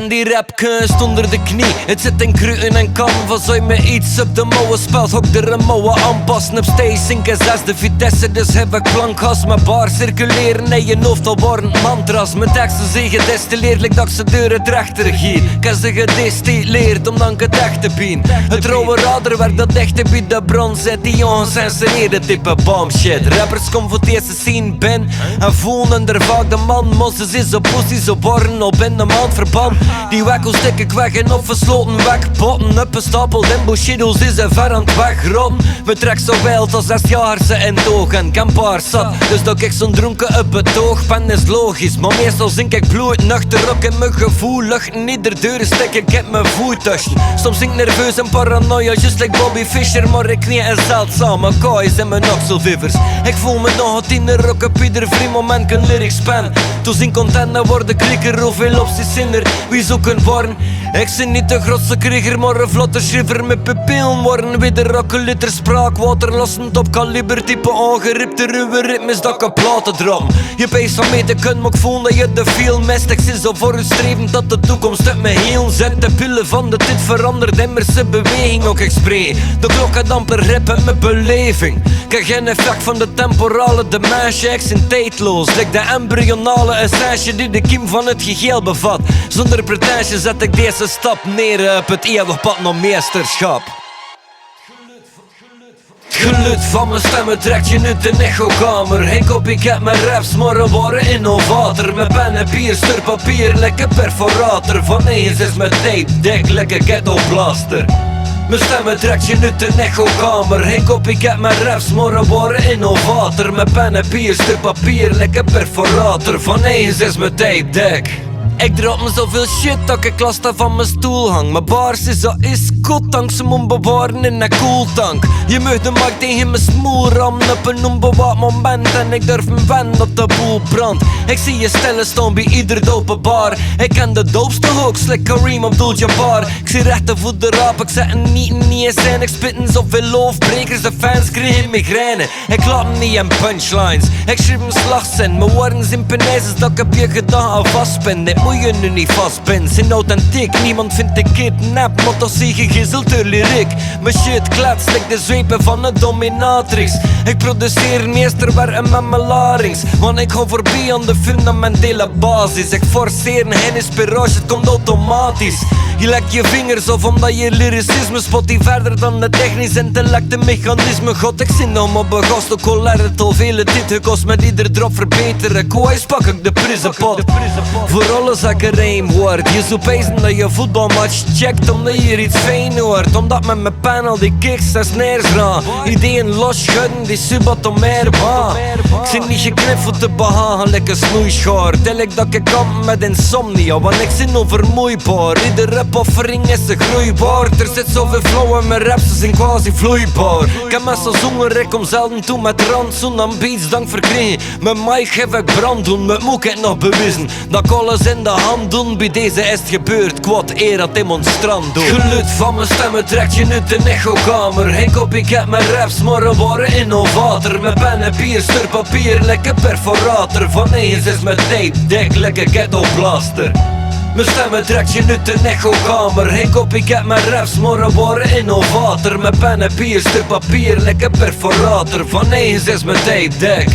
ken die rapkunst onder de knie. Het zit in kruten en canvas. Zou je me iets op de mouwen spelt, hok er een mouwen aanpassen. Op stage zinken zesde vitesse, dus heb ik klankgas. Mijn bar circuleren in je hoofd al worden mantras. Mijn teksten zijn gedestilleerd, like dat ik ze deur het rechter gier. Ik heb ze gedestilleerd, omdat ik het echt te bien. Het rauwe raderwerk dat dichter bij de bron zet. Die ongecensureerde type bomb shit. Rappers komen voor het eerste scene ben en voelen er vaak de man. Mossen is zo pussy, zo borren op in de maand verband. Die wekkel stik ik weg en opgesloten weg. Botten up een stapel in bushido's is er ver aan het wegrotten. Me trek zo wild als 6 jaar ze in toog en ik heb paar zat. Dus dat ik zo'n dronken op het oog ben is logisch. Maar meestal zink ik bloed nuchter ook in mijn gevoel. Luchten ieder deur stik ik heb mijn voertuig. Soms zink nerveus en paranoia, just like Bobby Fischer. Maar ik niet een zeldzame kaaien in mijn oxelvivers. Ik voel me nog een tiener, ook op ieder vrij moment kan lyrics pen. Toen zien content en worden krikker, hoeveel opties in er wie zoeken worden. Ik ben niet de grootste krieger, maar een vlotte schrijver met pupillen worden. Weer een liter spraakwater, lossend op kaliber, type ongeripte ruwe ritmes dat ik een platen drum. Je peest van mee te kunnen, maar ik voel dat je de veel mist. Ik zit zo voor het streven dat de toekomst uit me heel zet. De pillen van de tijd verandert immers de beweging ook ik spreek. De klok gaat amper rippen met beleving. Kijk geen effect van de temporale dementie, ik zijn tijdloos. Like de embryonale essentie die de kiem van het geheel bevat. Zonder pretentie zet ik deze stap neer op het eeuwig pad naar meesterschap. Het geluid van mijn stemmen trekt je uit de echokamer. Ik copycat mijn raps, maar een ware innovator. Met pen en papier, sturpapier, lekker perforator. Van eens is mijn tape dik, lekker ghetto blaster. Mijn stemmen trekt je uit de echokamer. Ik copycat mijn raps, maar een ware innovator. Met pen en papier, sturpapier, lekker perforator. Van eens is mijn tape dik. Ik drop me zoveel shit dat ik last van mijn stoel hang. Mijn bars is al is kot, dankzij me bewaren in een koeltank. Je mag de markt tegen mijn smoel rammen op een onbewaakt moment. En ik durf me wennen dat de boel brandt. Ik zie je stellen staan bij ieder dope bar. Ik ken de doopste hooks, like Kareem Abdul-Jabbar. Ik zie rechten voor de rap, ik zet een niet eens zijn. Ik spitten zoveel loofbrekers, de fans krijgen migraine. Ik laat me niet in punchlines, ik schrijf mijn slagzin. Mijn woorden zijn penijzes dat ik op je gedachten vastpin. Dit moet je nu niet vastbinden, zijn authentiek. Niemand vindt ik kidnap, maar toch zie je gezult door lyriek. Mijn shit klets, like de zwepen van een dominatrix. Ik produceer een meesterwerk met mijn larynx. Want ik ga voorbij aan de fundamentele basis. Ik forceer geen inspiratie, het komt automatisch. Je lekt je vingers af omdat je lyricisme spot die verder dan de technisch intellect en mechanisme. God, ik zin om op een gast, ook al het al vele tijd gekost. Met ieder drop verbeteren, kwijs pak ik de prizzenpot. Voor alles dat ik een rijm hoort. Je zou pijzen dat je voetbalmatch checkt omdat je hier iets fijn hoort. Omdat met mijn pen al die kicks en snares gaan. Ideeën losschudden die subatomair baan. Ik zit niet geknipt voor te behagen, lekker snoeischaar. Tel ik dat ik kamp met insomnia, want ik zit onvermoeibaar. Iedere opoffering is een groeibaar. Er zit zoveel flow in mijn raps, ze zijn quasi vloeibaar. Ik heb meestal zonger, ik kom zelden toe met randzoen aan beats dank verkregen. Met mic geef ik brand doen, met moet ik nog bewijzen dat ik alles in de hand doen. Bij deze is het gebeurd, kwad eer dat demonstrant doet. Geluid van mijn stemmen trekt je uit de echokamer. Ik copycat mijn raps, maar een ware innovator. Met pen en papier, sturpapier, lekker perforator. Van eens is mijn tape dik, lekker ghetto blaster. Mijn stemmen trekt je uit de echokamer. Ik copycat mijn raps, maar een ware innovator. Met pen en papier, sturpapier, lekker perforator. Van eens is mijn tape dik.